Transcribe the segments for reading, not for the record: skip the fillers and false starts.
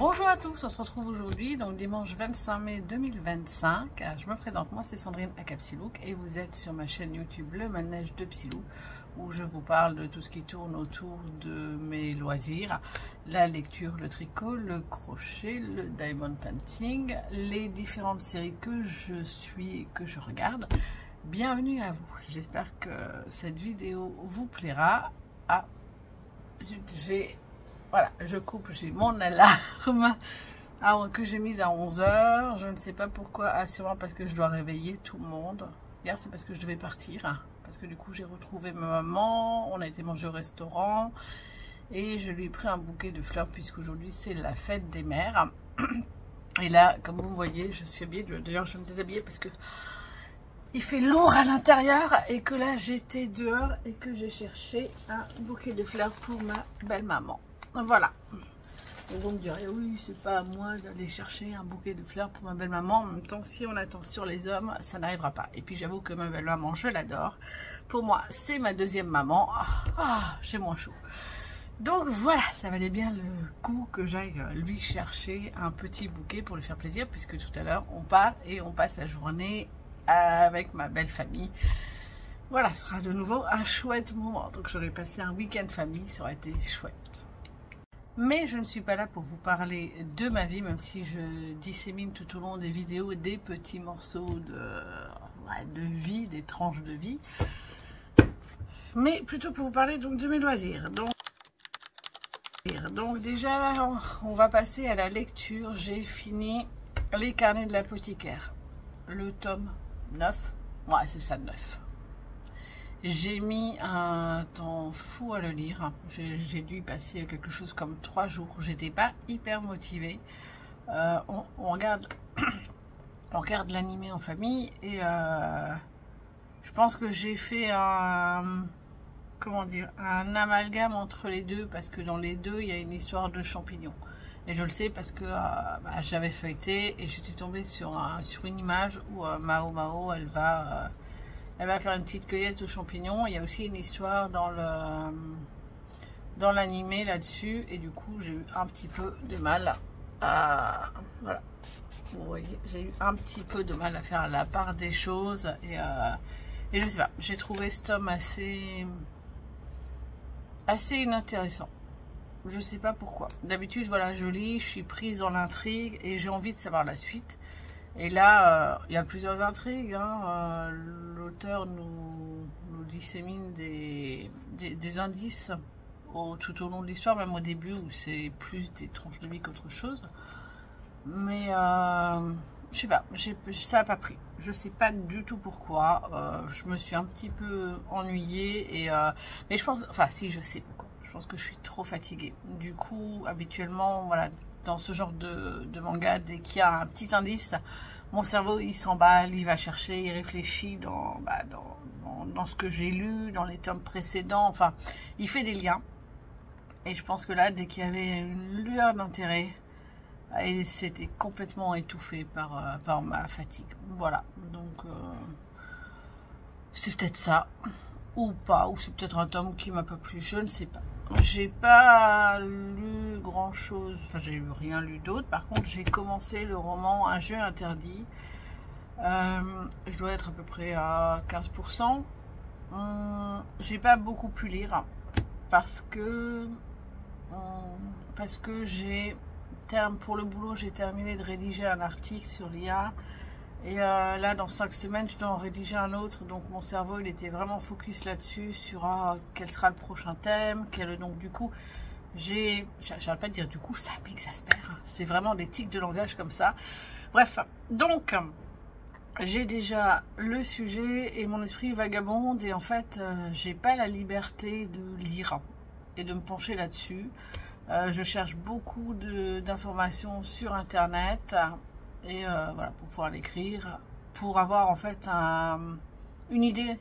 Bonjour à tous, on se retrouve aujourd'hui, donc dimanche 25 mai 2025. Je me présente, moi c'est Sandrine aka Psylook et vous êtes sur ma chaîne YouTube Le Manège de Psylou, où je vous parle de tout ce qui tourne autour de mes loisirs, la lecture, le tricot, le crochet, le diamond painting, les différentes séries que je suis et que je regarde. Bienvenue à vous, j'espère que cette vidéo vous plaira. Ah, zut, voilà, je coupe, j'ai mon alarme que j'ai mise à 11 h. Je ne sais pas pourquoi, sûrement parce que je dois réveiller tout le monde. Hier, c'est parce que je devais partir, parce que du coup, j'ai retrouvé ma maman, on a été manger au restaurant, et je lui ai pris un bouquet de fleurs, puisqu'aujourd'hui, c'est la fête des mères. Et là, comme vous me voyez, je suis habillée, d'ailleurs, je me déshabillais parce que il fait lourd à l'intérieur, et que là, j'étais dehors, et que j'ai cherché un bouquet de fleurs pour ma belle-maman. Voilà. Et vous me direz, oui, c'est pas à moi d'aller chercher un bouquet de fleurs pour ma belle-maman. En même temps, si on attend sur les hommes, ça n'arrivera pas. Et puis j'avoue que ma belle-maman, je l'adore. Pour moi, c'est ma deuxième maman. J'ai moins chaud. Donc voilà, ça valait bien le coup que j'aille lui chercher un petit bouquet pour lui faire plaisir, puisque tout à l'heure, on part et on passe la journée avec ma belle famille. Voilà, ce sera de nouveau un chouette moment. Donc j'aurais passé un week-end famille, ça aurait été chouette. Mais je ne suis pas là pour vous parler de ma vie, même si je dissémine tout au long des vidéos des petits morceaux de vie, des tranches de vie. Mais plutôt pour vous parler donc de mes loisirs. Donc déjà, là, on va passer à la lecture. J'ai fini Les Carnets de l'apothicaire, le tome 9. Ouais, c'est ça, 9. J'ai mis un temps fou à le lire. J'ai dû y passer quelque chose comme 3 jours. J'étais pas hyper motivée. On regarde, on regarde l'animé en famille, et je pense que j'ai fait un amalgame entre les deux, parce que dans les deux il y a une histoire de champignons. Et je le sais parce que j'avais feuilleté et j'étais tombée sur une image où Mao elle va faire une petite cueillette aux champignons. Il y a aussi une histoire dans l'animé là-dessus, et du coup j'ai eu un petit peu de mal à, voilà, vous voyez, j'ai eu un petit peu de mal à faire la part des choses, et je sais pas, j'ai trouvé ce tome assez inintéressant. Je sais pas pourquoi. D'habitude, voilà, je lis, je suis prise dans l'intrigue et j'ai envie de savoir la suite. Et là, il y a plusieurs intrigues. L'auteur nous dissémine des indices tout au long de l'histoire, même au début où c'est plus des tranches de vie qu'autre chose. Mais je sais pas, ça n'a pas pris. Je sais pas du tout pourquoi. Je me suis un petit peu ennuyée, mais je pense, enfin si, je sais pourquoi. Je pense que je suis trop fatiguée. Du coup, habituellement, voilà, dans ce genre de manga, dès qu'il y a un petit indice, mon cerveau il s'emballe, il va chercher, il réfléchit dans ce que j'ai lu, dans les tomes précédents, enfin, il fait des liens. Et je pense que là, dès qu'il y avait une lueur d'intérêt, il s'était complètement étouffé par ma fatigue. Voilà, donc c'est peut-être ça, ou pas, ou c'est peut-être un tome qui m'a pas plu, je ne sais pas. J'ai pas lu grand chose, enfin j'ai rien lu d'autre. Par contre, j'ai commencé le roman Un jeu interdit. Je dois être à peu près à 15%. J'ai pas beaucoup pu lire parce que j'ai pour le boulot, j'ai terminé de rédiger un article sur l'IA. Et là, dans 5 semaines, je dois en rédiger un autre. Donc, mon cerveau, il était vraiment focus là-dessus, sur quel sera le prochain thème. Donc, du coup, j'arrête pas de dire du coup, ça m'exaspère. C'est vraiment des tics de langage comme ça. Bref, donc, j'ai déjà le sujet et mon esprit vagabonde. Et en fait, j'ai pas la liberté de lire et de me pencher là-dessus. Je cherche beaucoup d'informations sur Internet. Et voilà, pour pouvoir l'écrire, pour avoir en fait une idée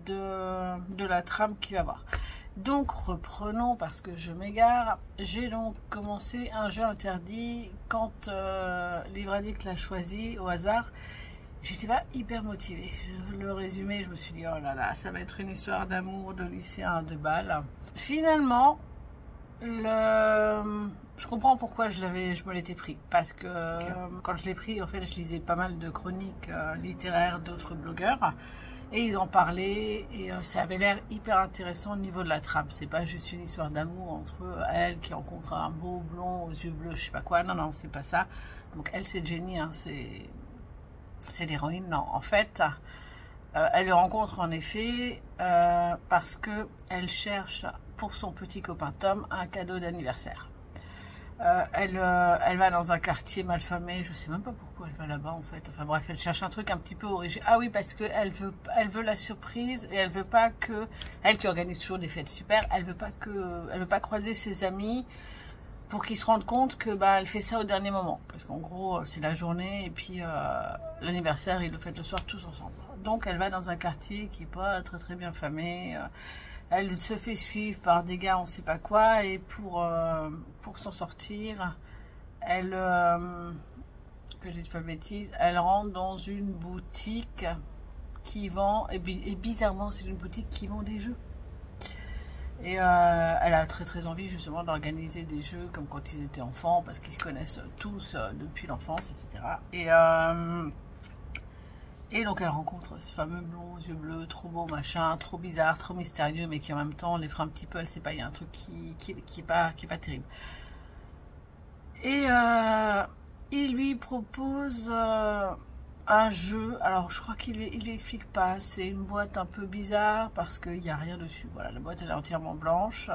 de la trame qu'il va y avoir. Donc reprenons, parce que je m'égare. J'ai donc commencé Un jeu interdit. Quand Livradic l'a choisi au hasard, j'étais pas hyper motivée. Le résumé, je me suis dit, oh là là, ça va être une histoire d'amour de lycéen de balle. Finalement, je je comprends pourquoi je me l'étais pris. Parce que quand je l'ai pris, en fait, je lisais pas mal de chroniques littéraires d'autres blogueurs. Et ils en parlaient et ça avait l'air hyper intéressant au niveau de la trame. C'est pas juste une histoire d'amour entre elle qui rencontre un beau blond aux yeux bleus, je sais pas quoi. Non, non, c'est pas ça. Donc elle, c'est Jenny, hein, c'est l'héroïne. Non, en fait, elle le rencontre en effet parce que elle cherche pour son petit copain Tom un cadeau d'anniversaire. Elle va dans un quartier malfamé, je sais même pas pourquoi elle va là-bas en fait. Enfin bref, elle cherche un truc un petit peu original. Ah oui, parce que elle veut la surprise et elle veut pas que, elle qui organise toujours des fêtes super, elle veut pas croiser ses amis pour qu'ils se rendent compte que bah elle fait ça au dernier moment. Parce qu'en gros c'est la journée et puis l'anniversaire ils le fêtent le soir tous ensemble. Donc elle va dans un quartier qui est pas très très bien famé. Elle se fait suivre par des gars, on sait pas quoi, et pour s'en sortir, elle, que je dise pas de bêtises, elle rentre dans une boutique qui vend, et bizarrement, c'est une boutique qui vend des jeux. Et elle a très très envie justement d'organiser des jeux comme quand ils étaient enfants, parce qu'ils se connaissent tous depuis l'enfance, etc. Et donc elle rencontre ce fameux blond aux yeux bleus, trop beau machin, trop bizarre, trop mystérieux, mais qui en même temps les fera un petit peu, elle sait pas, il y a un truc qui est pas terrible. Et il lui propose un jeu, alors je crois qu'il lui explique pas, c'est une boîte un peu bizarre parce qu'il n'y a rien dessus, voilà, la boîte elle est entièrement blanche.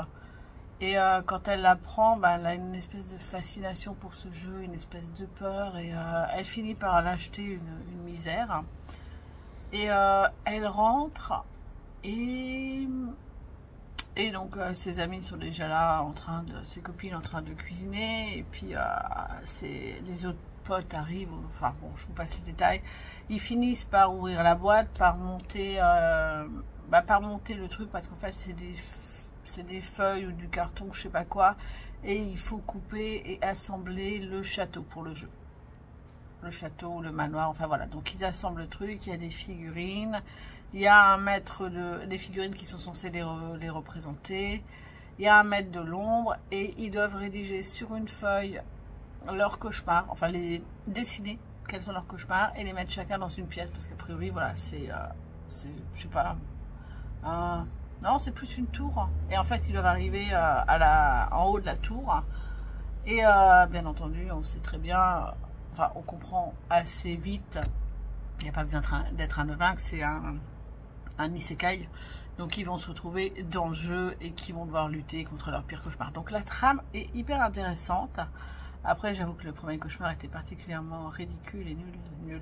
Et quand elle la prend, bah, elle a une espèce de fascination pour ce jeu, une espèce de peur, et elle finit par l'acheter une misère. Et elle rentre, et donc ses amis sont déjà là, ses copines en train de cuisiner, et puis les autres potes arrivent, enfin bon, je vous passe le détail. Ils finissent par ouvrir la boîte, par monter le truc, parce qu'en fait c'est des feuilles ou du carton, je sais pas quoi, et il faut couper et assembler le château pour le jeu. Le château, le manoir, enfin voilà. Donc ils assemblent le truc, il y a des figurines, il y a un maître des figurines qui sont censées les représenter, il y a un maître de l'ombre, et ils doivent rédiger sur une feuille leurs cauchemars, enfin les dessiner quels sont leurs cauchemars, et les mettre chacun dans une pièce, parce qu'a priori, voilà, c'est je sais pas, non, c'est plus une tour. Et en fait, ils doivent arriver en haut de la tour. Et bien entendu, on sait très bien, enfin, on comprend assez vite, il n'y a pas besoin d'être un devin, que c'est un isekai. Donc, ils vont se retrouver dans le jeu et qui vont devoir lutter contre leur pire cauchemar. Donc, la trame est hyper intéressante. Après, j'avoue que le premier cauchemar était particulièrement ridicule et nul.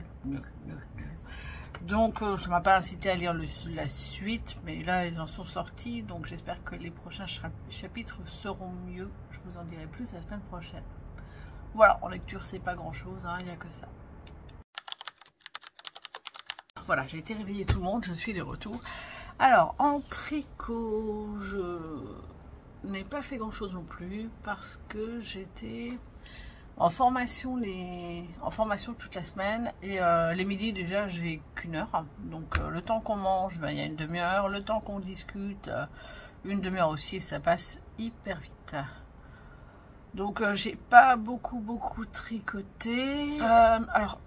Donc ça m'a pas incité à lire la suite, mais là ils en sont sortis, donc j'espère que les prochains chapitres seront mieux. Je vous en dirai plus la semaine prochaine. Voilà, en lecture c'est pas grand chose, hein, il n'y a que ça. Voilà, j'ai été réveiller tout le monde, je suis de retour. Alors en tricot, je n'ai pas fait grand chose non plus parce que j'étais en formation toute la semaine, et les midis déjà j'ai qu'une heure, donc le temps qu'on mange, ben, il y a une demi-heure, le temps qu'on discute, une demi-heure aussi, ça passe hyper vite. Donc j'ai pas beaucoup tricoté. Alors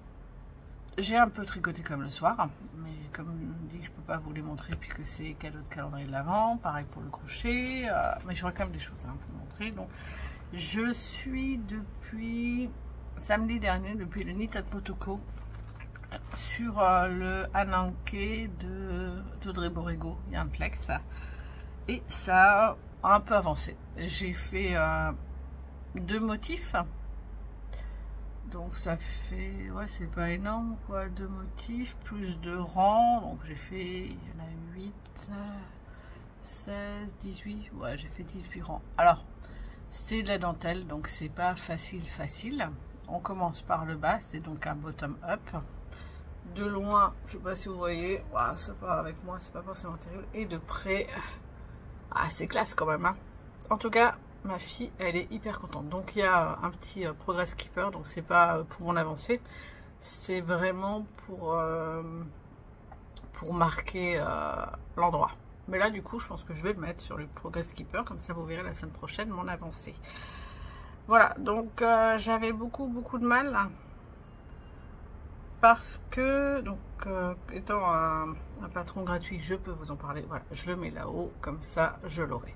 j'ai un peu tricoté comme le soir, mais comme dit, je peux pas vous les montrer puisque c'est cadeau de calendrier de l'Avent, pareil pour le crochet, mais j'aurai quand même des choses à vous montrer. Donc je suis depuis samedi dernier, depuis le Knit at Motoko, sur le Ananke d'Audrey Borrego, Yarnplex, et ça a un peu avancé. J'ai fait 2 motifs, donc ça fait, ouais, c'est pas énorme quoi, 2 motifs, plus 2 rangs, donc j'ai fait, il y en a 8, 16, 18, ouais, j'ai fait 18 rangs. Alors, c'est de la dentelle, donc c'est pas facile. On commence par le bas, c'est donc un bottom up. De loin, je sais pas si vous voyez, voilà, ça part avec moi, c'est pas forcément terrible. Et de près, c'est classe quand même, hein. En tout cas, ma fille, elle est hyper contente. Donc il y a un petit progress keeper, donc c'est pas pour mon avancée, c'est vraiment pour marquer l'endroit. Mais là, du coup, je pense que je vais le mettre sur le Progress Keeper. Comme ça, vous verrez la semaine prochaine mon avancée. Voilà, donc j'avais beaucoup de mal parce que, donc étant un patron gratuit, je peux vous en parler. Voilà, je le mets là-haut, comme ça je l'aurai.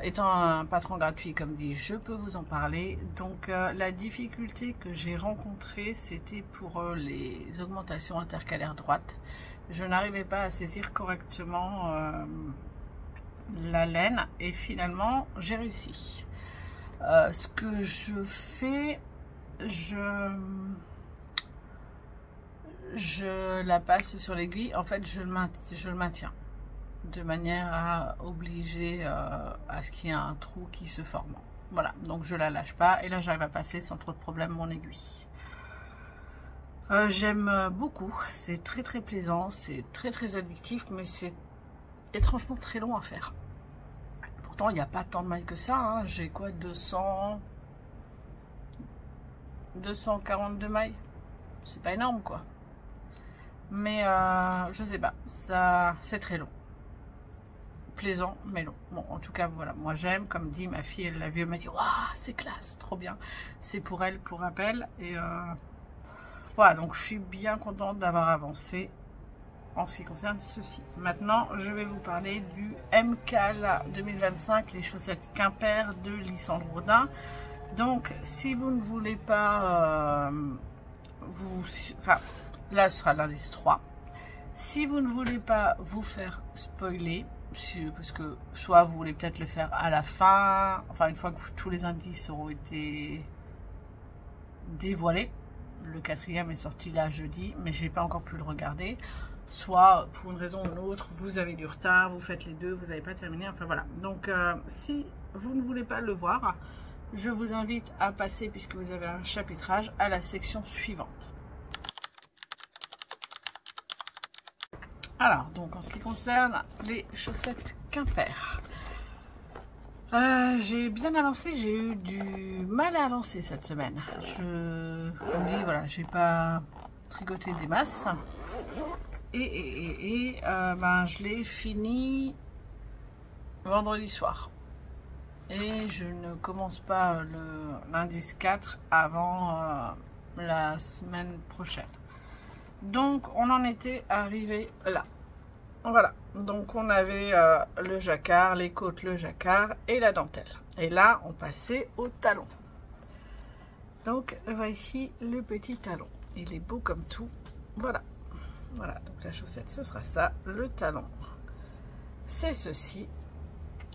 Étant un patron gratuit, comme dit, je peux vous en parler. Donc la difficulté que j'ai rencontrée, c'était pour les augmentations intercalaires droites. Je n'arrivais pas à saisir correctement la laine et finalement j'ai réussi. Ce que je fais, je la passe sur l'aiguille. En fait, je le maintiens de manière à obliger à ce qu'il y ait un trou qui se forme. Voilà, donc je la lâche pas et là j'arrive à passer sans trop de problème mon aiguille. J'aime beaucoup, c'est très plaisant, c'est très addictif, mais c'est étrangement très long à faire. Pourtant il n'y a pas tant de mailles que ça, hein. J'ai quoi, 242 mailles, c'est pas énorme quoi. Mais je sais pas, ça c'est très long. Plaisant mais long. Bon, en tout cas voilà, moi j'aime, comme dit ma fille, elle l'a vu, elle m'a dit waouh, c'est classe, trop bien. C'est pour elle, pour rappel. Et voilà, donc je suis bien contente d'avoir avancé en ce qui concerne ceci. Maintenant je vais vous parler du MKAL 2025, les chaussettes Quimper de Lysandre Bourdin. Donc si vous ne voulez pas enfin là ce sera l'indice 3. Si vous ne voulez pas vous faire spoiler, parce que soit vous voulez peut-être le faire à la fin, enfin une fois que tous les indices auront été dévoilés. Le 4e est sorti là jeudi, mais j'ai pas encore pu le regarder. Soit pour une raison ou une autre, vous avez du retard, vous faites les deux, vous n'avez pas terminé, enfin voilà. Donc si vous ne voulez pas le voir, je vous invite à passer, puisque vous avez un chapitrage, à la section suivante. Alors, donc en ce qui concerne les chaussettes Quimper, j'ai bien avancé, j'ai eu du mal à avancer cette semaine. Comme dit, voilà, j'ai pas tricoté des masses. Et ben, je l'ai fini vendredi soir. Et je ne commence pas l'indice 4 avant la semaine prochaine. Donc on en était arrivé là. Voilà, donc on avait le jacquard, les côtes, le jacquard et la dentelle. Et là on passait au talon. Donc voici le petit talon. Il est beau comme tout. Voilà. Voilà, donc la chaussette ce sera ça. Le talon c'est ceci.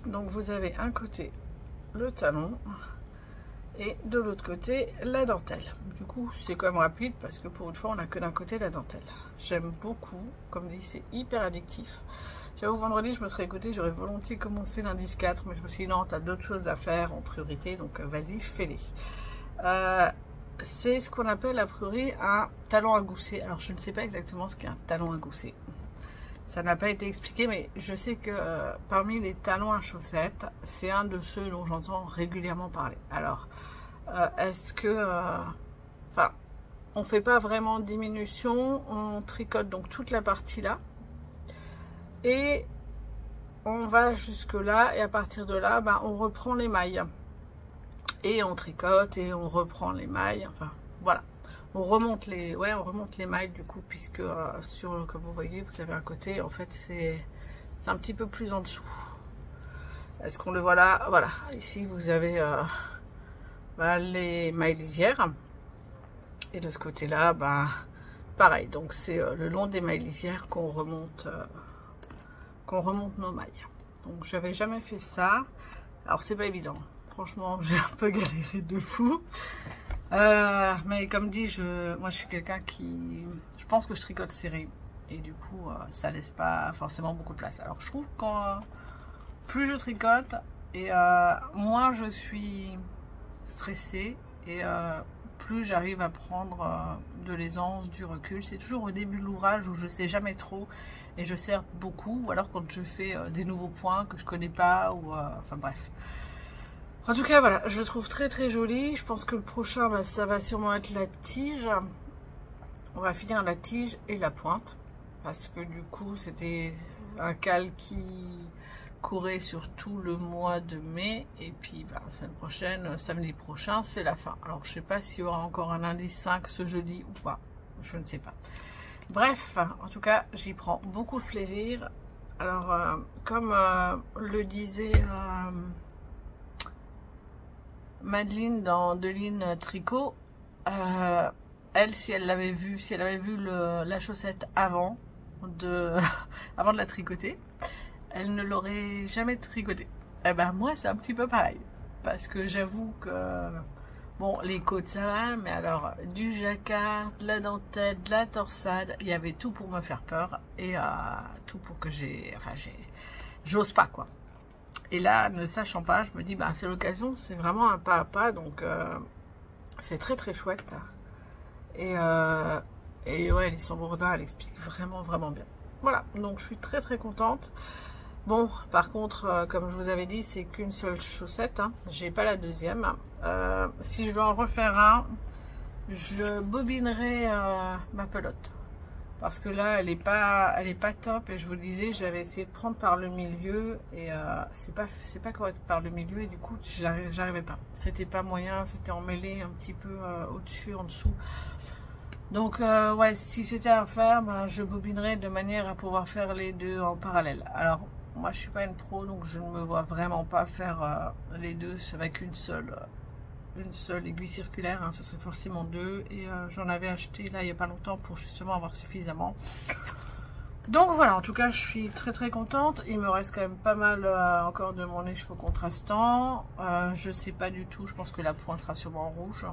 Donc vous avez un côté le talon et de l'autre côté la dentelle. Du coup c'est quand même rapide parce que pour une fois on n'a que d'un côté la dentelle. J'aime beaucoup, comme dit, c'est hyper addictif. J'avoue, vendredi je me serais écoutée, j'aurais volontiers commencé l'indice 4, mais je me suis dit non, tu as d'autres choses à faire en priorité, donc vas-y, fais-les. C'est ce qu'on appelle a priori un talon à gousset. Alors je ne sais pas exactement ce qu'est un talon à gousset. Ça n'a pas été expliqué, mais je sais que parmi les talons à chaussettes, c'est un de ceux dont j'entends régulièrement parler. Alors, est-ce que... Enfin, on fait pas vraiment de diminution, on tricote donc toute la partie là. Et on va jusque là, et à partir de là, ben, on reprend les mailles. Et on tricote, et on reprend les mailles, enfin, voilà. On remonte les mailles du coup, puisque comme vous voyez, vous avez un côté, en fait c'est un petit peu plus en dessous. Est-ce qu'on le voit là? Voilà, ici vous avez les mailles lisières, et de ce côté là, pareil. Donc c'est le long des mailles lisières qu'on remonte nos mailles. Donc j'avais jamais fait ça. Alors c'est pas évident. Franchement, j'ai un peu galéré de fou. Mais comme dit, moi je suis quelqu'un qui... Je pense que je tricote serré. Et du coup, ça laisse pas forcément beaucoup de place. Alors je trouve que plus je tricote, et moins je suis stressée, et plus j'arrive à prendre de l'aisance, du recul. C'est toujours au début de l'ouvrage où je sais jamais trop, et je serre beaucoup. Ou alors quand je fais des nouveaux points que je connais pas, ou enfin bref. En tout cas, voilà, je le trouve très joli. Je pense que le prochain, ça va sûrement être la tige. On va finir la tige et la pointe. Parce que du coup, c'était un cal courir sur tout le mois de mai. Et puis bah, la semaine prochaine, samedi prochain, c'est la fin. Alors je sais pas s'il y aura encore un lundi 5 ce jeudi ou pas. Je ne sais pas. Bref, en tout cas, j'y prends beaucoup de plaisir. Alors, comme le disait Madeleine dans Deline Tricot, elle, si elle avait vu la chaussette avant de la tricoter, elle ne l'aurait jamais tricotée. Et ben moi, c'est un petit peu pareil, parce que j'avoue que bon, les côtes ça va, mais alors du jacquard, de la dentelle, de la torsade, il y avait tout pour me faire peur et tout pour que j'ose pas quoi. Et là, ne sachant pas, je me dis bah c'est l'occasion, c'est vraiment un pas à pas, donc c'est très très chouette. Et ouais, Lisson Bourdin, elle explique vraiment bien. Voilà, donc je suis très très contente. Bon, par contre, comme je vous avais dit, c'est qu'une seule chaussette, hein. J'ai pas la deuxième. Si je dois en refaire un, je bobinerai ma pelote. Parce que là, elle est pas top. Et je vous le disais, j'avais essayé de prendre par le milieu. Et c'est pas correct par le milieu. Et du coup, j'arrivais pas. C'était pas moyen, c'était emmêlé un petit peu au-dessus, en dessous. Donc, ouais, si c'était à faire, ben, je bobinerais de manière à pouvoir faire les deux en parallèle. Alors, moi, je suis pas une pro, donc je ne me vois vraiment pas faire les deux avec une seule aiguille circulaire. Hein, ce serait forcément deux. Et j'en avais acheté là il y a pas longtemps pour justement avoir suffisamment. Donc voilà, en tout cas, je suis très très contente. Il me reste quand même pas mal encore de mon écheveau contrastant. Je sais pas du tout. Je pense que la pointe sera sûrement en rouge.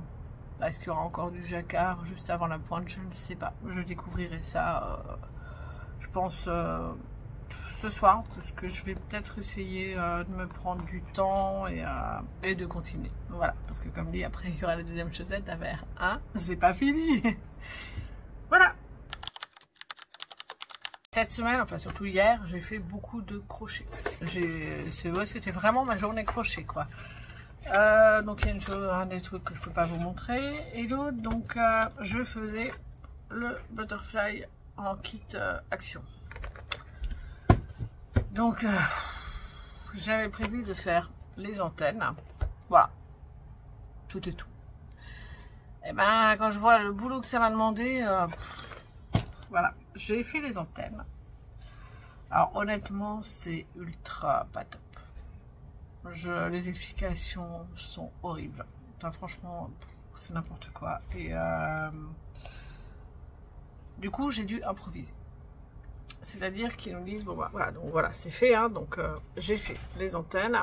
Est-ce qu'il y aura encore du jacquard juste avant la pointe? Je ne sais pas. Je découvrirai ça, je pense, ce soir. Parce que je vais peut-être essayer de me prendre du temps et de continuer. Voilà. Parce que comme dit, après, il y aura la deuxième chaussette à faire. Hein? C'est pas fini. Voilà. Cette semaine, enfin surtout hier, j'ai fait beaucoup de crochets. C'était vraiment ma journée crochet, quoi. Donc il y a une chose, un des trucs que je peux pas vous montrer, et l'autre, donc je faisais le butterfly en kit action. Donc j'avais prévu de faire les antennes, voilà, tout et tout. Et ben quand je vois le boulot que ça m'a demandé, voilà, j'ai fait les antennes. Alors honnêtement, c'est ultra pas top. Les explications sont horribles. Enfin, franchement, c'est n'importe quoi. Et du coup, j'ai dû improviser. C'est-à-dire qu'ils nous disent, bon bah voilà, donc voilà, c'est fait. Hein, donc j'ai fait les antennes,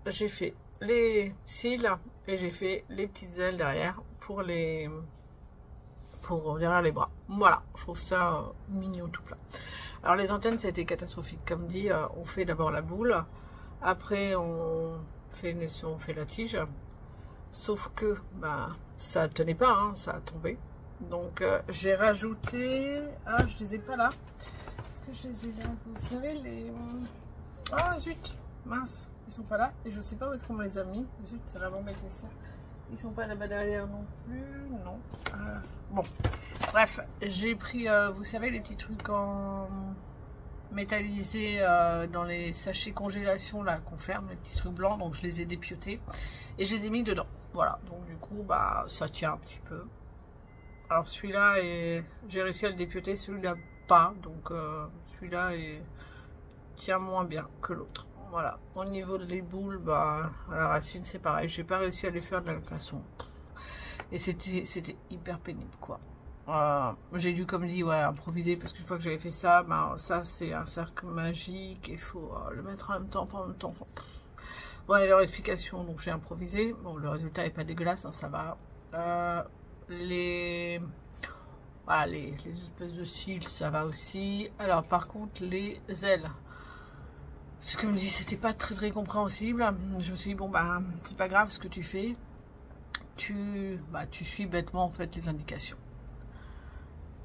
j'ai fait les cils et j'ai fait les petites ailes derrière pour derrière les bras. Voilà, je trouve ça mignon tout plein. Alors les antennes, ça a été catastrophique. Comme dit, on fait d'abord la boule. Après, on fait la tige, sauf que bah, ça tenait pas, hein, ça a tombé. Donc, j'ai rajouté... Ah, je les ai pas là. Est-ce que je les ai là? Vous savez, les... Ah, zut, mince, ils sont pas là. Et je sais pas où est-ce qu'on me les a mis. Zut, c'est vraiment bête ça. Ils sont pas là-bas derrière non plus, non. Bon, bref, j'ai pris, vous savez, les petits trucs en... métallisés dans les sachets congélation là qu'on ferme, les petits trucs blancs, donc je les ai dépiotés et je les ai mis dedans. Voilà, donc du coup bah ça tient un petit peu. Alors celui-là, j'ai réussi à le dépioter, celui-là pas, donc celui-là tient moins bien que l'autre. Voilà, au niveau des boules, bah à la racine c'est pareil, j'ai pas réussi à les faire de la même façon et c'était hyper pénible quoi. J'ai dû, comme dit, ouais, improviser parce qu'une fois que j'avais fait ça, ben, ça c'est un cercle magique et il faut le mettre en même temps, pas en même temps. Enfin, voilà leur explication, donc j'ai improvisé. Bon, le résultat est pas dégueulasse, hein, ça va. Les espèces de cils, ça va aussi. Alors par contre, les ailes, ce que me dit, c'était pas très très compréhensible. Je me suis dit, bon, bah, c'est pas grave ce que tu fais. Tu suis bêtement en fait les indications.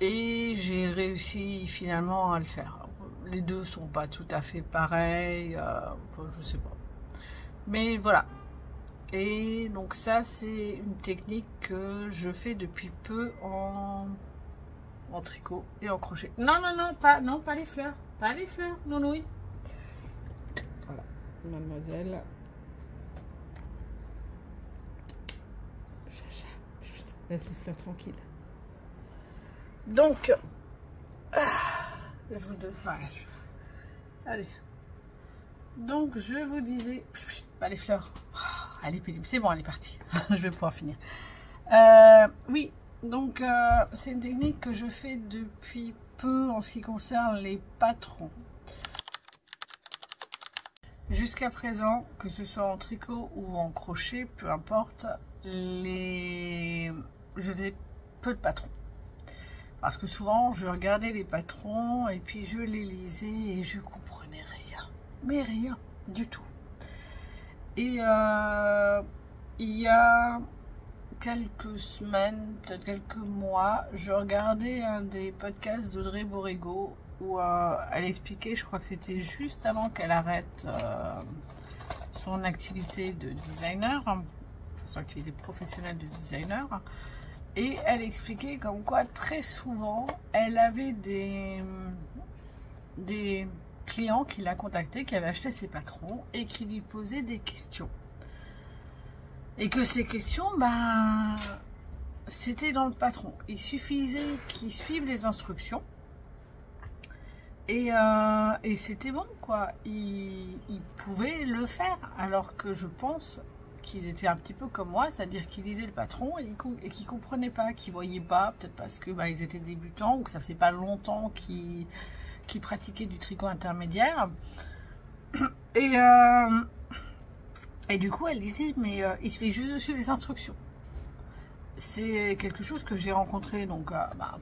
Et j'ai réussi finalement à le faire. Les deux sont pas tout à fait pareils, je sais pas. Mais voilà. Et donc ça, c'est une technique que je fais depuis peu en tricot et en crochet. Non, pas les fleurs. Pas les fleurs, non, oui. Voilà. mademoiselle. Laisse les fleurs tranquilles. Donc, je vous donne. Allez. Donc, je vous disais. Pas les fleurs. Elle est pénible. C'est bon, elle est partie. Je vais pouvoir finir. Oui, donc, c'est une technique que je fais depuis peu en ce qui concerne les patrons. Jusqu'à présent, que ce soit en tricot ou en crochet, peu importe, je faisais peu de patrons. Parce que souvent, je regardais les patrons et puis je les lisais et je comprenais rien. Mais rien du tout. Et il y a quelques semaines, peut-être quelques mois, je regardais un des podcasts d'Audrey Borrego où elle expliquait, je crois que c'était juste avant qu'elle arrête son activité de designer, son activité professionnelle de designer, et elle expliquait comme quoi très souvent elle avait des clients qui la contactaient, qui avaient acheté ses patrons et qui lui posaient des questions. Et que ces questions, c'était dans le patron. Il suffisait qu'ils suivent les instructions. Et c'était bon, quoi. Ils pouvaient le faire. Alors que je pense qu'ils étaient un petit peu comme moi, c'est-à-dire qu'ils lisaient le patron et qu'ils ne comprenaient pas, qu'ils ne voyaient pas, peut-être parce que ils étaient débutants ou que ça faisait pas longtemps qu'ils pratiquaient du tricot intermédiaire. Et du coup, elle disait, mais il suffit juste de suivre les instructions. C'est quelque chose que j'ai rencontré donc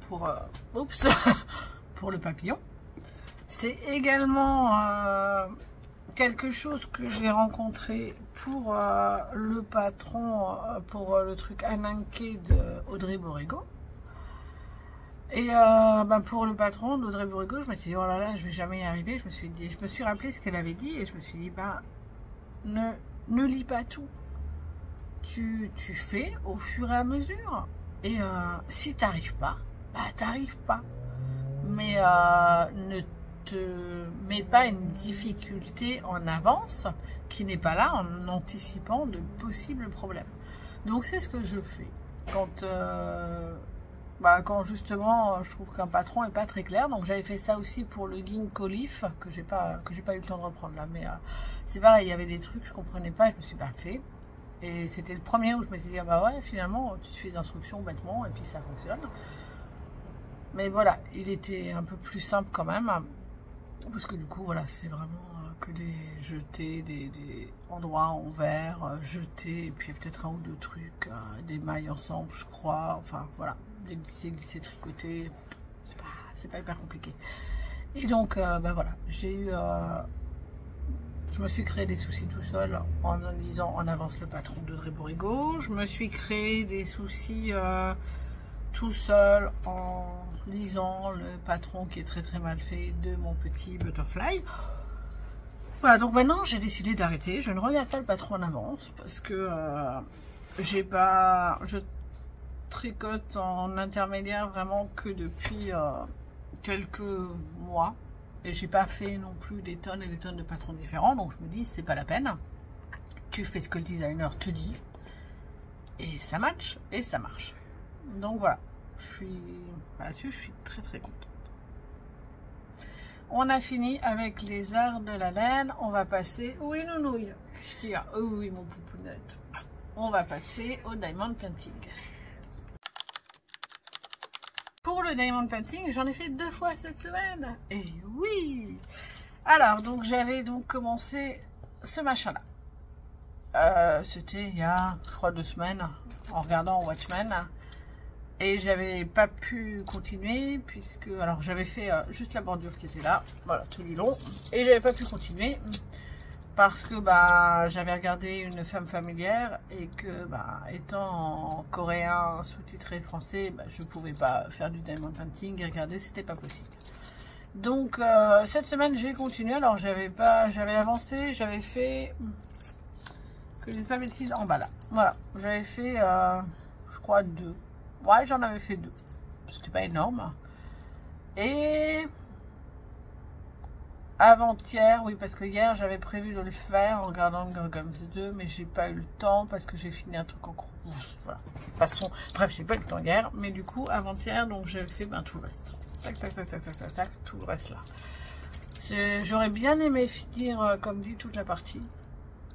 pour le papillon. C'est également quelque chose que j'ai rencontré pour le patron, pour le truc Ananke de Audrey Borrego. Et pour le patron d'Audrey Borrego, je me suis dit, oh là là, je vais jamais y arriver. Je me suis rappelé ce qu'elle avait dit et je me suis dit, ne lis pas tout. Tu fais au fur et à mesure. Et si t'arrives pas, t'arrives pas. Mais ne te mets pas une difficulté en avance qui n'est pas là en anticipant de possibles problèmes. Donc c'est ce que je fais quand justement je trouve qu'un patron est pas très clair. Donc j'avais fait ça aussi pour le Ginkgo Leaf que j'ai pas eu le temps de reprendre là, mais c'est pareil, il y avait des trucs que je comprenais pas et je me suis pas fait. Et c'était le premier où je me suis dit ouais, finalement tu suis les instructions bêtement et puis ça fonctionne. Mais voilà, il était un peu plus simple quand même, parce que du coup voilà, c'est vraiment que des jetés, des endroits en verre jetés, et puis peut-être un ou deux trucs, des mailles ensemble je crois, enfin voilà, des glissés tricotés, c'est pas hyper compliqué. Et donc voilà, j'ai eu je me suis créé des soucis tout seul en lisant en avance le patron d'Audrey Borrego. Je me suis créé des soucis tout seul en lisant le patron qui est très très mal fait de mon petit butterfly. Voilà, donc maintenant j'ai décidé d'arrêter. Je ne regarde pas le patron en avance parce que je tricote en intermédiaire vraiment que depuis quelques mois. Et j'ai pas fait non plus des tonnes et des tonnes de patrons différents, donc je me dis c'est pas la peine. Tu fais ce que le designer te dit et ça match et ça marche. Donc voilà, là-dessus je suis très très contente. On a fini avec les arts de la laine. On va passer, oui nounouille, qu'est-ce qu'il y a? Oh oui mon poupounette. On va passer au diamond painting. Pour le diamond painting, j'en ai fait 2 fois cette semaine. Et oui! Alors, donc j'avais donc commencé ce machin-là. C'était il y a, je crois, 2 semaines, en regardant Watchmen. Et j'avais pas pu continuer, puisque... Alors, j'avais fait juste la bordure qui était là, voilà, tout du long. Et j'avais pas pu continuer, parce que j'avais regardé Une femme familière et que étant en coréen sous-titré français, je pouvais pas faire du diamond painting et regarder, c'était pas possible. Donc cette semaine j'ai continué. Alors j'avais avancé, j'avais fait, que je dise pas bêtises, en bas là, voilà, j'avais fait je crois 2, ouais j'en avais fait 2, c'était pas énorme. Et avant-hier, oui, parce que hier j'avais prévu de le faire en regardant le Gotham 2, mais j'ai pas eu le temps parce que j'ai fini un truc en cours. Voilà. Passons. Bref, j'ai pas eu le temps hier, mais du coup, avant-hier, donc j'ai fait tout le reste. Tac, tac, tac, tac, tac, tac, tac, tout le reste là. J'aurais bien aimé finir, comme dit, toute la partie.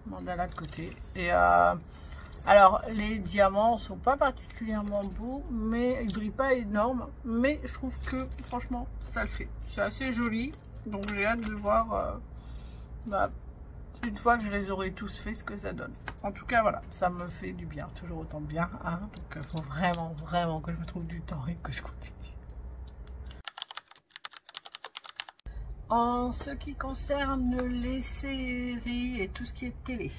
Mandala de côté. Et alors, les diamants sont pas particulièrement beaux, mais ils brillent pas énorme. Mais je trouve que, franchement, ça le fait. C'est assez joli. Donc, j'ai hâte de voir, une fois que je les aurai tous fait, ce que ça donne. En tout cas, voilà, ça me fait du bien. Toujours autant de bien. Hein, donc, il faut vraiment, vraiment que je me trouve du temps et que je continue. En ce qui concerne les séries et tout ce qui est télé.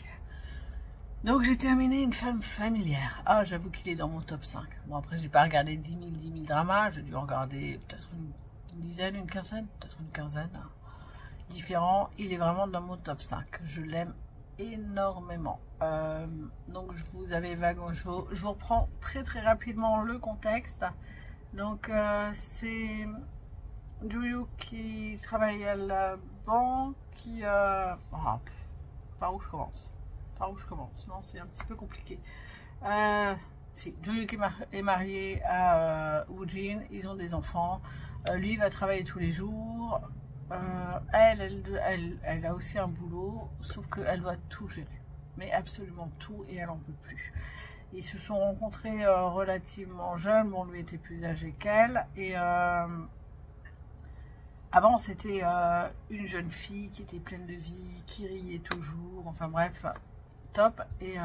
Donc j'ai terminé Une femme familière. Ah, j'avoue qu'il est dans mon top 5. Bon, après j'ai pas regardé 10 000 dramas. J'ai dû en regarder peut-être une dizaine, une quinzaine. Peut-être une quinzaine. Différents. Il est vraiment dans mon top 5. Je l'aime énormément. Donc je vous reprends très très rapidement le contexte. Donc c'est Juyu qui travaille à la banque, par où je commence? Non, c'est un petit peu compliqué. Si, Juyu qui est marié à Woojin, ils ont des enfants. Lui va travailler tous les jours. Elle a aussi un boulot, sauf qu'elle doit tout gérer. Mais absolument tout, et elle en peut plus. Ils se sont rencontrés relativement jeunes. Bon, lui était plus âgé qu'elle. Et avant, c'était une jeune fille qui était pleine de vie, qui riait toujours. Enfin bref, top. Et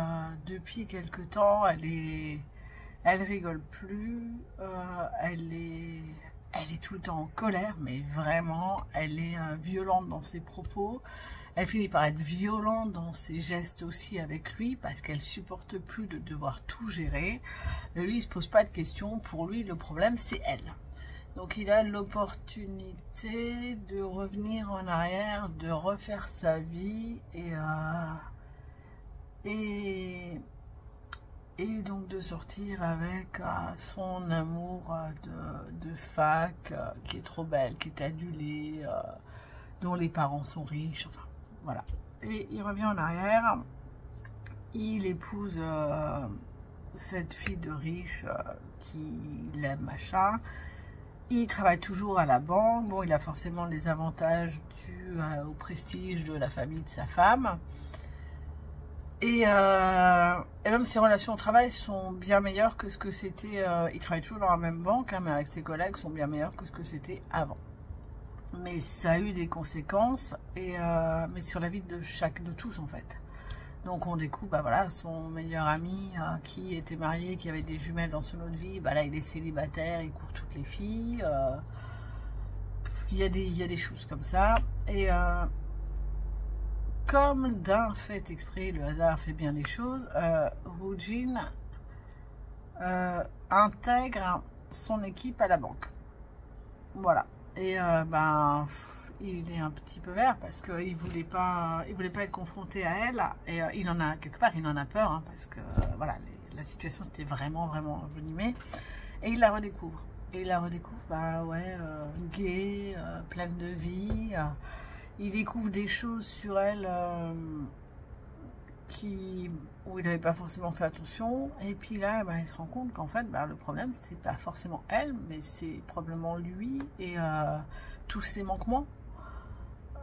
depuis quelque temps, elle rigole plus. Elle est tout le temps en colère, mais vraiment, elle est violente dans ses propos. Elle finit par être violente dans ses gestes aussi avec lui, parce qu'elle supporte plus de devoir tout gérer. Et lui, il se pose pas de questions. Pour lui, le problème, c'est elle. Donc il a l'opportunité de revenir en arrière, de refaire sa vie et donc de sortir avec son amour de fac qui est trop belle, qui est adulée, dont les parents sont riches, enfin voilà. Et il revient en arrière, il épouse cette fille de riche qui l'aime, machin. Il travaille toujours à la banque. Bon, il a forcément les avantages dus au prestige de la famille de sa femme. Et même ses relations au travail sont bien meilleures que ce que c'était. Il travaille toujours dans la même banque, hein, mais avec ses collègues sont bien meilleurs que ce que c'était avant. Mais ça a eu des conséquences, mais sur la vie de tous en fait. Donc on découvre, voilà, son meilleur ami qui était marié, qui avait des jumelles dans son autre vie, là il est célibataire, il court toutes les filles. Il y a des choses comme ça. Et comme d'un fait exprès, le hasard fait bien les choses, Woojin intègre son équipe à la banque. Voilà. Et il est un petit peu vert parce qu'il voulait pas être confronté à elle, et il en a quelque part, il en a peur, hein, parce que voilà, la situation s'était vraiment envenimée, et il la redécouvre, gay, pleine de vie. Il découvre des choses sur elle où il n'avait pas forcément fait attention, et puis là il se rend compte qu'en fait le problème c'est pas forcément elle, mais c'est probablement lui et tous ses manquements.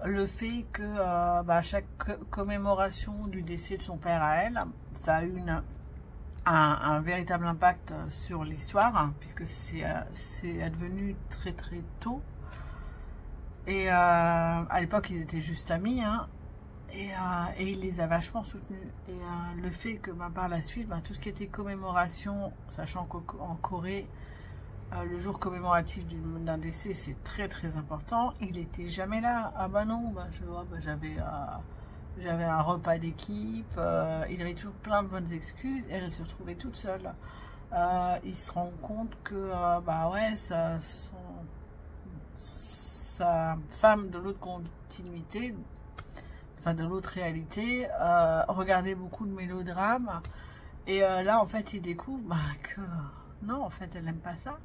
Le fait que à chaque commémoration du décès de son père à elle, ça a eu un véritable impact sur l'histoire, hein, puisque c'est advenu très très tôt. Et à l'époque, ils étaient juste amis, hein, et il les a vachement soutenus. Et le fait que par la suite, tout ce qui était commémoration, sachant qu'en Corée, le jour commémoratif d'un décès, c'est très très important. Il était jamais là. Ah non, j'avais un repas d'équipe. Il avait toujours plein de bonnes excuses. Et elle se retrouvait toute seule. Il se rend compte que sa femme de l'autre continuité, enfin de l'autre réalité, regardait beaucoup de mélodrames. Et là, en fait, il découvre que non, en fait, elle n'aime pas ça.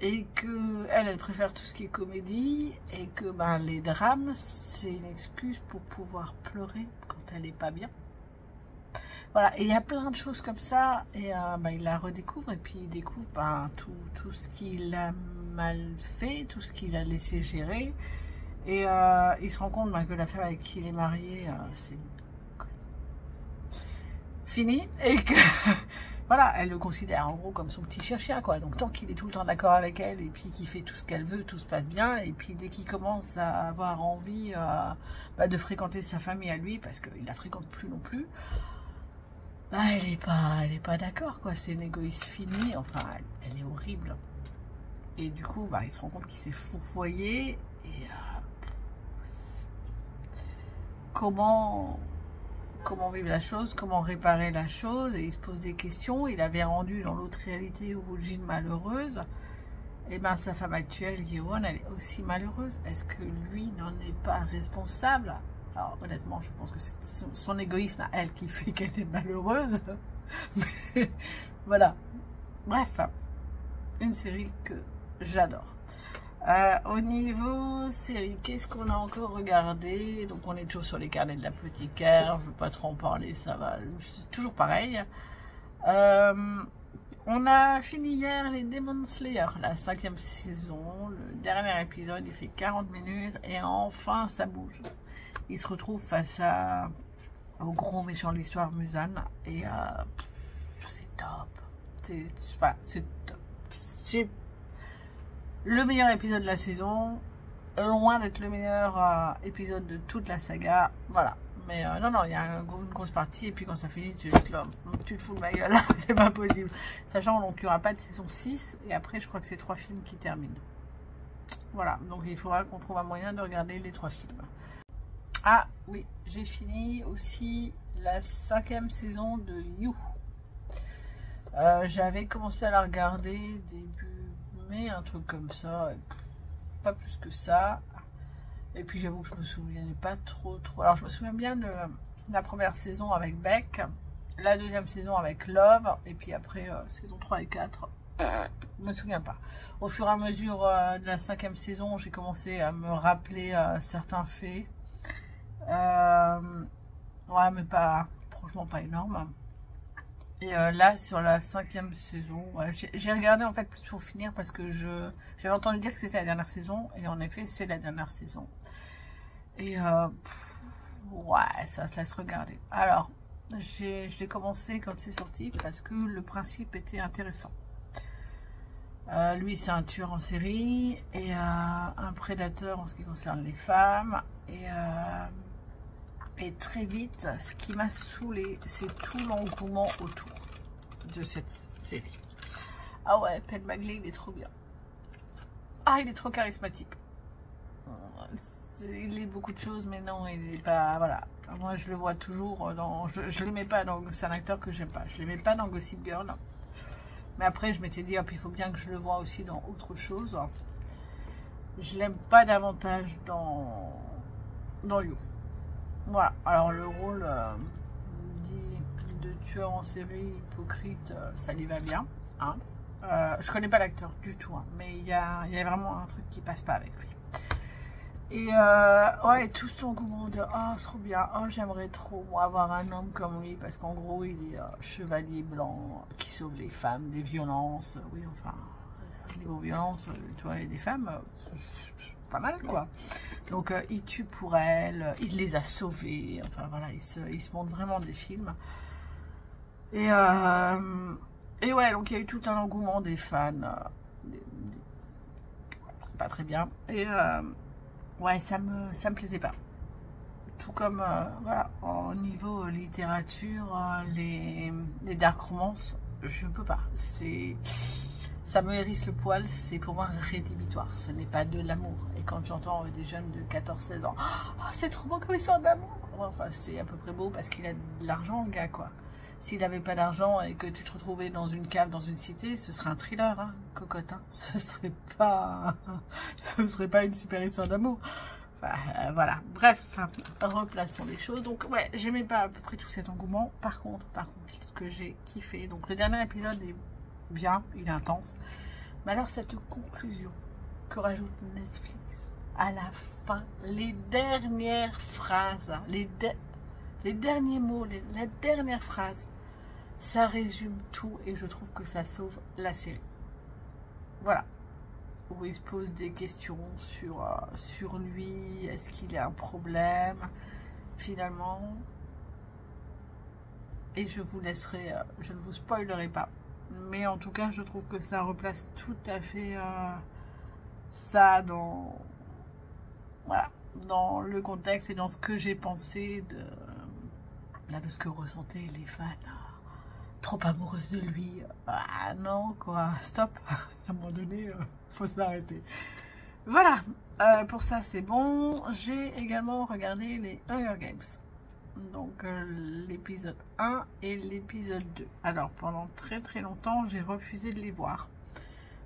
et que elle préfère tout ce qui est comédie, et que ben, les drames, c'est une excuse pour pouvoir pleurer quand elle n'est pas bien. Voilà, et il y a plein de choses comme ça, et ben, il la redécouvre, et puis il découvre ben, tout ce qu'il a mal fait, tout ce qu'il a laissé gérer, et il se rend compte ben, que la femme avec qui il est marié, c'est fini, et que voilà, elle le considère en gros comme son petit chien, quoi. Donc tant qu'il est tout le temps d'accord avec elle, et puis qu'il fait tout ce qu'elle veut, tout se passe bien, et puis dès qu'il commence à avoir envie ben, de fréquenter sa famille à lui, parce qu'il la fréquente plus non plus, bah, elle est pas d'accord, quoi. C'est une égoïste finie. Enfin, elle est horrible. Et du coup, bah, il se rend compte qu'il s'est fourvoyé. Et comment vivre la chose, comment réparer la chose. Et il se pose des questions. Il avait rendu dans l'autre réalité Eugene malheureuse. Et ben sa femme actuelle, Yeon, elle est aussi malheureuse. Est-ce que lui n'en est pas responsable? Alors honnêtement, je pense que c'est son égoïsme à elle qui fait qu'elle est malheureuse. Mais voilà. Bref, une série que j'adore. Au niveau série, qu'est-ce qu'on a encore regardé? Donc on est toujours sur les carnets de l'apothicaire. Je ne veux pas trop en parler, ça va. C'est toujours pareil. On a fini hier les Demon Slayer, la 5e saison. Le dernier épisode, il fait 40 minutes et enfin ça bouge. Il se retrouve face au gros méchant de l'histoire, Muzan, et c'est top. C'est top. C'est le meilleur épisode de la saison, loin d'être le meilleur épisode de toute la saga. Voilà. Mais non, il y a une grosse partie, et puis quand ça finit, tu te fous de ma gueule, c'est pas possible. Sachant donc qu'il n'y aura pas de saison 6, et après, je crois que c'est 3 films qui terminent. Voilà, donc il faudra qu'on trouve un moyen de regarder les 3 films. Ah oui, j'ai fini aussi la 5e saison de You. J'avais commencé à la regarder début mai, un truc comme ça, pas plus que ça. Et puis j'avoue que je me souviens pas trop. Alors je me souviens bien de la première saison avec Beck, la deuxième saison avec Love, et puis après saison 3 et 4, je me souviens pas. Au fur et à mesure de la 5e saison, j'ai commencé à me rappeler certains faits. Ouais, mais pas, franchement pas énorme. Et là, sur la 5e saison, ouais, j'ai regardé en fait plus pour finir parce que j'avais entendu dire que c'était la dernière saison, et en effet, c'est la dernière saison. Et ouais, ça se laisse regarder. Alors, je l'ai commencé quand c'est sorti parce que le principe était intéressant. Lui, c'est un tueur en série et un prédateur en ce qui concerne les femmes. Et très vite, ce qui m'a saoulé, c'est tout l'engouement autour de cette série. Ah ouais, Penn Badgley, il est trop bien. Ah, il est trop charismatique. Il est beaucoup de choses, mais non, il est pas... Voilà. Moi, je le vois toujours dans... Je l'aimais pas dans... C'est un acteur que j'aime pas. Je l'aimais pas dans Gossip Girl. Mais après, je m'étais dit, hop, il faut bien que je le voie aussi dans autre chose. Je l'aime pas davantage dans You. Voilà, alors le rôle dit de tueur en série hypocrite, ça lui va bien. Hein. Je connais pas l'acteur du tout, hein, mais il y a vraiment un truc qui passe pas avec lui. Et ouais, tout son engouement de oh, c'est trop bien, oh, j'aimerais trop moi, avoir un homme comme lui, parce qu'en gros, il est chevalier blanc qui sauve les femmes des violences. Oui, enfin, niveau violence, tu vois, il y a des femmes. Pas mal quoi. Donc il tue pour elle, il les a sauvés, enfin voilà, il se montre vraiment des films. Et ouais, donc il y a eu tout un engouement des fans, pas très bien. Et ouais, ça me plaisait pas. Tout comme voilà, au niveau littérature, les dark romances, je peux pas. Ça me hérisse le poil, c'est pour moi rédhibitoire, ce n'est pas de l'amour. Et quand j'entends des jeunes de 14-16 ans, oh, c'est trop beau comme histoire d'amour. Enfin, c'est à peu près beau parce qu'il a de l'argent, le gars, quoi. S'il n'avait pas d'argent et que tu te retrouvais dans une cave, dans une cité, ce serait un thriller, hein, cocotte. Hein. Ce serait pas une super histoire d'amour. Enfin, voilà. Bref, replaçons les choses. Donc, ouais, j'aimais pas à peu près tout cet engouement. Par contre, ce que j'ai kiffé. Donc, le dernier épisode est bien, il est intense. Mais alors cette conclusion que rajoute Netflix à la fin, les dernières phrases, les derniers mots, la dernière phrase, ça résume tout et je trouve que ça sauve la série. Voilà. Où il se pose des questions sur lui, est-ce qu'il a un problème finalement. Et je vous laisserai, je ne vous spoilerai pas. Mais en tout cas, je trouve que ça replace tout à fait ça dans, voilà, dans le contexte et dans ce que j'ai pensé de ce que ressentaient les fans. Trop amoureuse de lui. Ah non, quoi. Stop. À un moment donné, faut s'arrêter. Voilà. Pour ça, c'est bon. J'ai également regardé les Hunger Games. Donc, l'épisode 1 et l'épisode 2. Alors, pendant très longtemps, j'ai refusé de les voir.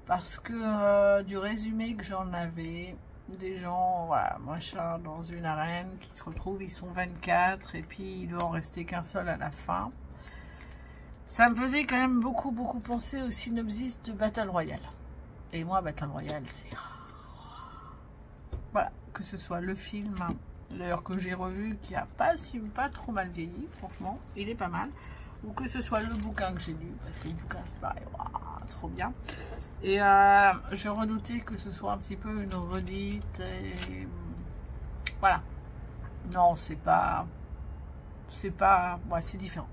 Parce que du résumé que j'en avais, des gens, voilà, machin, dans une arène qui se retrouvent, ils sont 24 et puis il doit en rester qu'un seul à la fin. Ça me faisait quand même beaucoup penser au synopsis de Battle Royale. Et moi, Battle Royale, c'est... Voilà, que ce soit le film, d'ailleurs que j'ai revu, qui a pas trop mal vieilli, franchement, il est pas mal. Ou que ce soit le bouquin que j'ai lu, parce que le bouquin, c'est pareil, wow, trop bien. Et je redoutais que ce soit un petit peu une redite, et... voilà. Non, c'est pas... Ouais, c'est différent.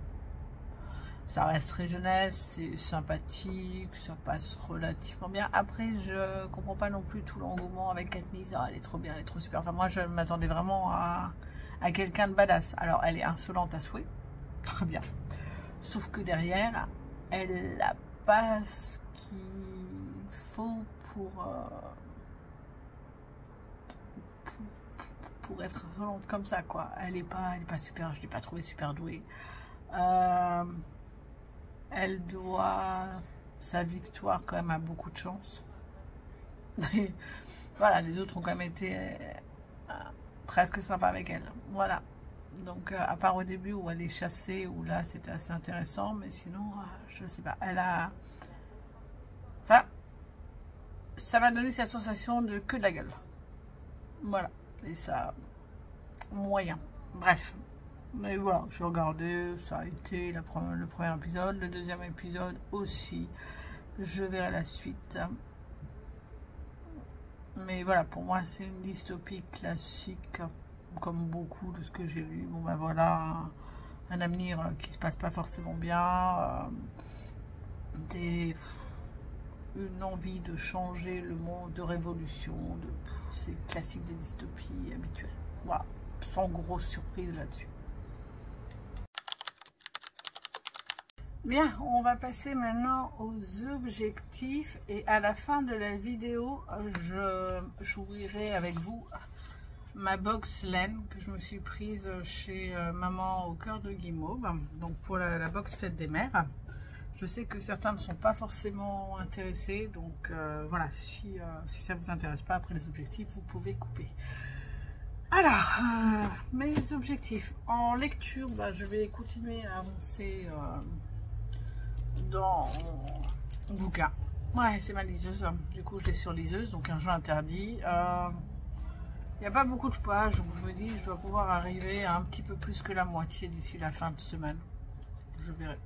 Ça resterait jeunesse, c'est sympathique, ça passe relativement bien. Après, je comprends pas non plus tout l'engouement avec Katniss. Oh, elle est trop bien, elle est trop super. Enfin, moi, je m'attendais vraiment à quelqu'un de badass. Alors, elle est insolente à souhait, très bien. Sauf que derrière, elle n'a pas ce qu'il faut pour être insolente comme ça, quoi. Elle est pas super, je l'ai pas trouvée super douée. Elle doit sa victoire quand même à beaucoup de chance. Et voilà, les autres ont quand même été presque sympas avec elle. Voilà. Donc, à part au début où elle est chassée, où là c'était assez intéressant, mais sinon, je sais pas. Elle a. Enfin, ça m'a donné cette sensation de que de la gueule. Voilà. Et ça, moyen. Bref. Mais voilà, j'ai regardé, ça a été le premier épisode, le deuxième épisode aussi, je verrai la suite. Mais voilà, pour moi c'est une dystopie classique, comme beaucoup de ce que j'ai lu. Bon ben voilà, un avenir qui se passe pas forcément bien, une envie de changer le monde, de révolution, c'est classique des dystopies habituelles. Voilà, sans grosse surprise là-dessus. Bien, on va passer maintenant aux objectifs et à la fin de la vidéo, j'ouvrirai avec vous ma box laine que je me suis prise chez Maman au cœur de Guimauve, donc pour la box Fête des Mères. Je sais que certains ne sont pas forcément intéressés, donc voilà, si ça ne vous intéresse pas après les objectifs, vous pouvez couper. Alors, mes objectifs. En lecture, je vais continuer à avancer... dans mon bouquin. Ouais, c'est ma liseuse. Du coup, je l'ai sur liseuse, donc un jeu interdit. Il n'y a pas beaucoup de pages, donc je me dis je dois pouvoir arriver à un petit peu plus que la moitié d'ici la fin de semaine. Je verrai.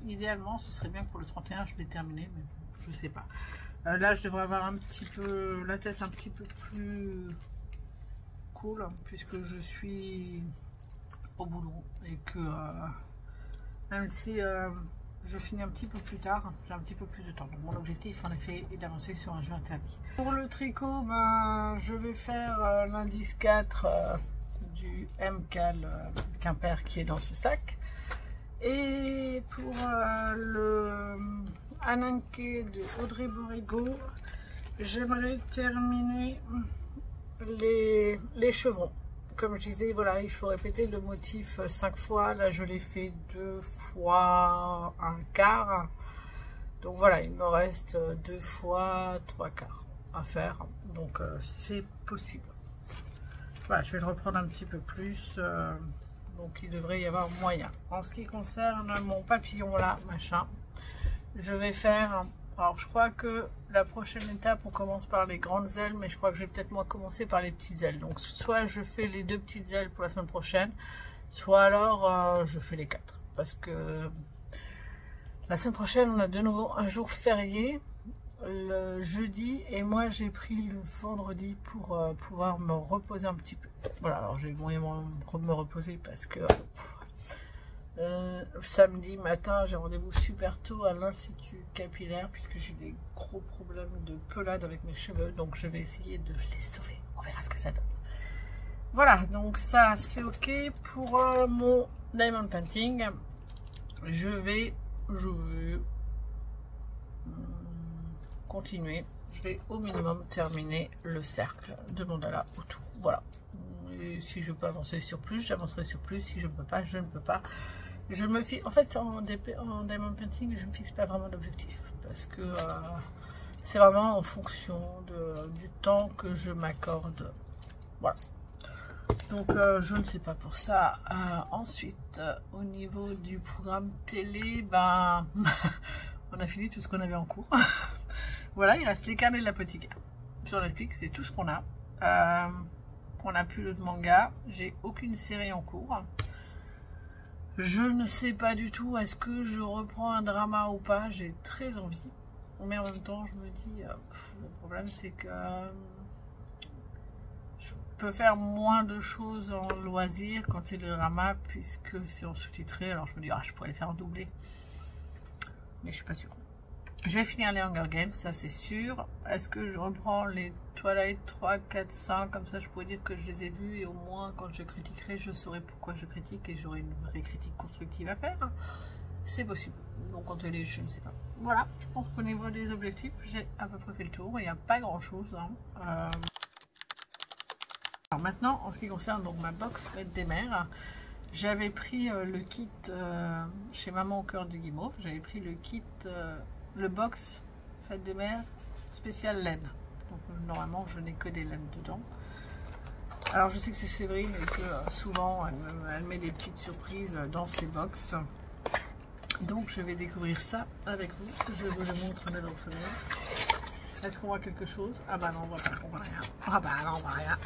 Idéalement, ce serait bien que pour le 31, je l'ai terminé, mais je sais pas. Là, je devrais avoir un petit peu la tête un petit peu plus cool, puisque je suis au boulot et que même si je finis un petit peu plus tard, j'ai un petit peu plus de temps. Donc mon objectif en effet est d'avancer sur un jeu interdit. Pour le tricot, je vais faire l'indice 4 du MCAL Quimper qui est dans ce sac. Et pour le Ananke de Audrey Borigo, j'aimerais terminer les chevrons. Comme je disais, voilà, il faut répéter le motif 5 fois. Là, je l'ai fait 2 fois un quart. Donc voilà, il me reste 2 fois 3 quarts à faire. Donc c'est possible. Voilà, je vais le reprendre un petit peu plus. Donc il devrait y avoir moyen. En ce qui concerne mon papillon là, machin, je vais faire Alors je crois que la prochaine étape, on commence par les grandes ailes, mais je crois que je vais peut-être moi commencer par les petites ailes. Donc soit je fais les 2 petites ailes pour la semaine prochaine, soit alors je fais les 4. Parce que la semaine prochaine, on a de nouveau un jour férié, le jeudi, et moi j'ai pris le vendredi pour pouvoir me reposer un petit peu. Voilà, alors j'ai moyen de me reposer parce que samedi matin, j'ai rendez-vous super tôt à l'Institut capillaire puisque j'ai des gros problèmes de pelade avec mes cheveux, donc je vais essayer de les sauver. On verra ce que ça donne. Voilà, donc ça c'est ok pour mon diamond painting. Je vais continuer. Je vais au minimum terminer le cercle de mandala autour. Voilà. Et si je peux avancer sur plus, j'avancerai sur plus. Si je ne peux pas, je ne peux pas. Je me fixe, en fait, en diamond painting, je ne me fixe pas vraiment d'objectif parce que c'est vraiment en fonction du temps que je m'accorde. Voilà. Donc, je ne sais pas pour ça. Ensuite, au niveau du programme télé, ben, on a fini tout ce qu'on avait en cours. Voilà, il reste les carnets de l'apothicaire. Sur Netflix, c'est tout ce qu'on a. On n'a plus de manga. J'ai aucune série en cours. Je ne sais pas du tout est-ce que je reprends un drama ou pas. J'ai très envie. Mais en même temps, je me dis, le problème c'est que je peux faire moins de choses en loisir quand c'est le drama puisque c'est en sous-titré. Alors je me dis, je pourrais les faire en doublé. Mais je suis pas sûre. Je vais finir les Hunger Games, ça c'est sûr. Est-ce que je reprends les Twilight 3, 4, 5, comme ça je pourrais dire que je les ai vus et au moins quand je critiquerai, je saurai pourquoi je critique et j'aurai une vraie critique constructive à faire. C'est possible. Donc en télé, je ne sais pas. Voilà, je pense qu'au niveau des objectifs, j'ai à peu près fait le tour. Il n'y a pas grand chose. Alors maintenant, en ce qui concerne donc ma box Fête des Mères, j'avais pris le kit chez Maman au cœur du guimauve. J'avais pris le kit... le box Fête des Mères spécial laine. Donc normalement je n'ai que des laines dedans. Alors je sais que c'est Séverine et que souvent elle met des petites surprises dans ses box. Donc je vais découvrir ça avec vous. Je vous le montre là dans le fenêtre. Est-ce qu'on voit quelque chose? Ah bah non, on voit pas, on voit rien. Ah bah non, on voit rien.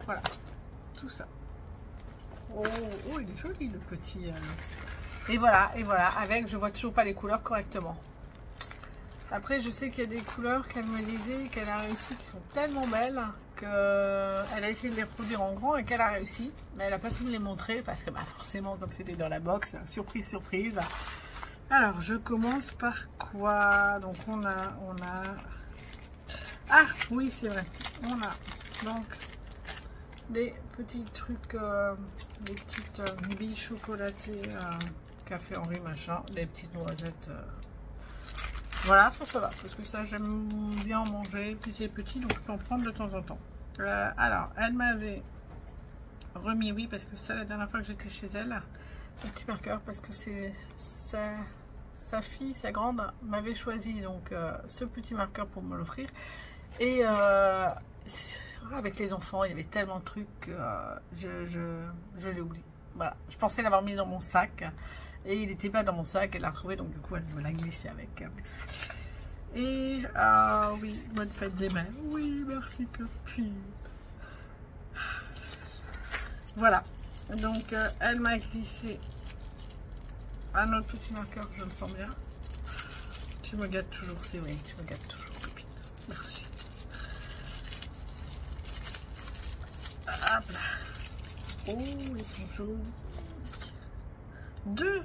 Voilà, tout ça. Oh, il est joli le petit... Et voilà, avec, je vois toujours pas les couleurs correctement. Après, je sais qu'il y a des couleurs qu'elle me disait, qu'elle a réussi, qui sont tellement belles, qu'elle a essayé de les reproduire en grand et qu'elle a réussi. Mais elle n'a pas pu me les montrer parce que, bah, forcément, comme c'était dans la box, surprise, surprise. Alors, je commence par quoi? Donc, on a... Ah, oui, c'est vrai. On a, donc, des petits trucs, des petites billes chocolatées... café Henri machin, des petites noisettes. Voilà, ça va, parce que ça j'aime bien en manger, puis c'est petit donc je peux en prendre de temps en temps. Alors, elle m'avait remis, oui, parce que ça la dernière fois que j'étais chez elle, un petit marqueur, parce que c'est sa fille, sa grande, m'avait choisi donc ce petit marqueur pour me l'offrir. Et avec les enfants, il y avait tellement de trucs que je l'ai oublié. Voilà, je pensais l'avoir mis dans mon sac. Et il n'était pas dans mon sac, elle l'a retrouvé, donc du coup elle me l'a glissé avec. Et oui, bonne fête des mères. Oui, merci copine. Voilà, donc elle m'a glissé un autre petit marqueur, je le sens bien. Tu me gâtes toujours, c'est vrai, tu me gâtes toujours copine. Merci. Hop là. Oh, ils sont jolis. Deux.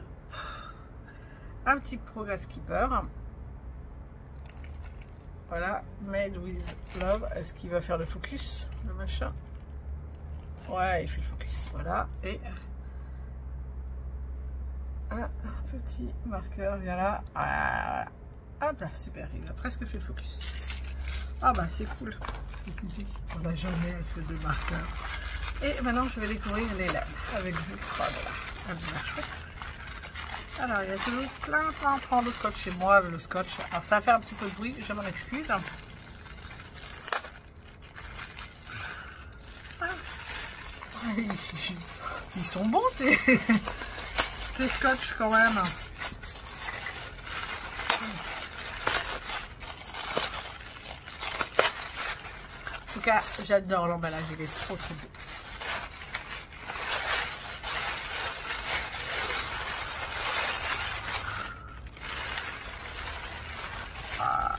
Un petit Progress Keeper. Voilà, Made with Love. Est-ce qu'il va faire le focus, le machin? Ouais, il fait le focus. Voilà, et un petit marqueur, viens là. Voilà. Hop là, super, il a presque fait le focus. Ah bah c'est cool. On n'a jamais fait de marqueur. Et maintenant, je vais découvrir les laines avec vous. Voilà. Alors, il y a toujours plein de scotch chez moi, le scotch. Alors, ça va faire un petit peu de bruit, je m'en excuse. Ils sont bons, tes scotch quand même. tout cas, j'adore l'emballage, il est trop beau. Ah.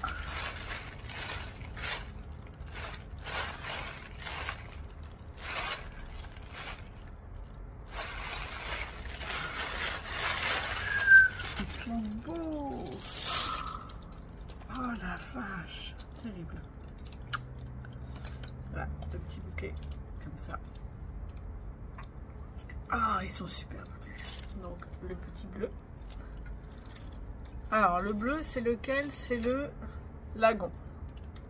Ils sont beaux. Oh la vache, terrible. Voilà, le petit bouquet, comme ça. Ah, ils sont superbes. Donc, le petit bleu. Alors, le bleu, c'est lequel? C'est le lagon.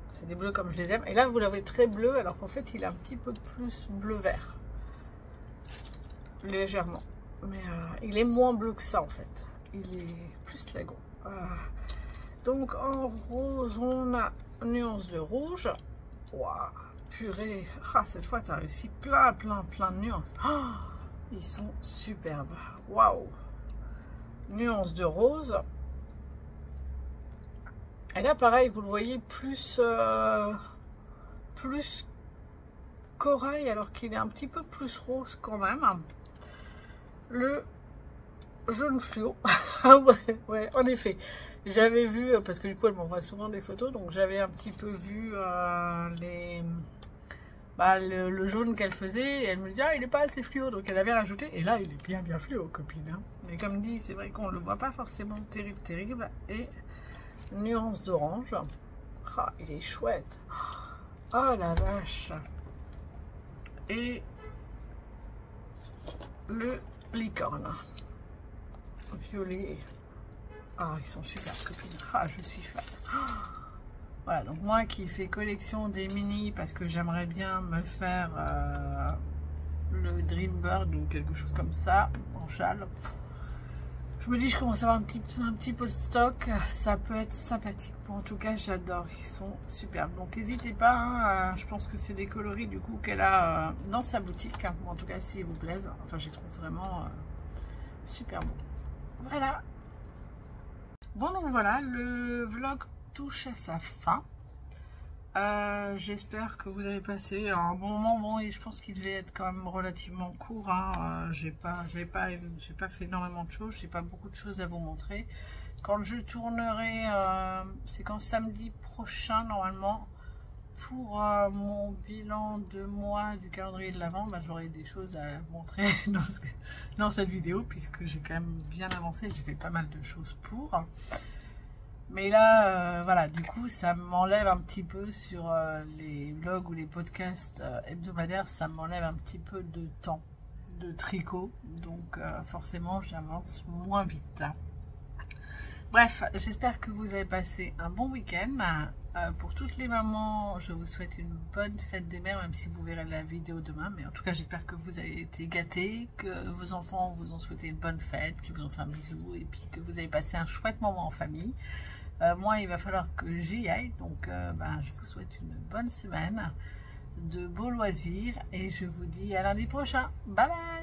C'est des bleus comme je les aime. Et là, vous l'avez très bleu, alors qu'en fait, il est un petit peu plus bleu-vert. Légèrement. Mais il est moins bleu que ça, en fait. Il est plus lagon. Donc, en rose, on a une nuance de rouge. Waouh, purée. Ah, cette fois, tu as réussi plein de nuances. Oh, ils sont superbes. Waouh. Nuance de rose. Et là, pareil, vous le voyez, plus corail, alors qu'il est un petit peu plus rose quand même. Le jaune fluo. Ouais, en effet. J'avais vu, parce que du coup, elle m'envoie souvent des photos, donc j'avais un petit peu vu le jaune qu'elle faisait, et elle me dit, ah, il n'est pas assez fluo, donc elle avait rajouté, et là, il est bien fluo, copine. Hein. Mais comme dit, c'est vrai qu'on ne le voit pas forcément terrible, et nuance d'orange. Ah, il est chouette. Oh la vache. Et le licorne. Violet. Ah, ils sont super copines. Ah, je suis fan. Voilà, donc moi qui fais collection des mini parce que j'aimerais bien me faire le Dreambird ou quelque chose comme ça en châle. Je me dis, je commence à avoir un petit peu de stock, ça peut être sympathique. Bon, en tout cas, j'adore, ils sont superbes. Donc, n'hésitez pas, hein, je pense que c'est des coloris du coup qu'elle a dans sa boutique. Hein. En tout cas, s'ils vous plaisent, enfin, je les trouve vraiment super beaux. Voilà. Bon, donc voilà, le vlog touche à sa fin. J'espère que vous avez passé un bon moment. Bon, et je pense qu'il devait être quand même relativement court. Hein. J'ai pas fait énormément de choses. J'ai pas beaucoup de choses à vous montrer. Quand je tournerai, c'est quand samedi prochain normalement pour mon bilan de mois du calendrier de l'Avent. Bah, j'aurai des choses à montrer dans cette vidéo puisque j'ai quand même bien avancé. J'ai fait pas mal de choses pour. Mais là, voilà, du coup, ça m'enlève un petit peu sur les vlogs ou les podcasts hebdomadaires, ça m'enlève un petit peu de temps de tricot. Donc, forcément, j'avance moins vite. Bref, j'espère que vous avez passé un bon week-end. Pour toutes les mamans, je vous souhaite une bonne fête des mères, même si vous verrez la vidéo demain. Mais en tout cas, j'espère que vous avez été gâtés, que vos enfants vous ont souhaité une bonne fête, qu'ils vous ont fait un bisou et puis que vous avez passé un chouette moment en famille. Moi, il va falloir que j'y aille, donc je vous souhaite une bonne semaine, de beaux loisirs et je vous dis à lundi prochain. Bye bye!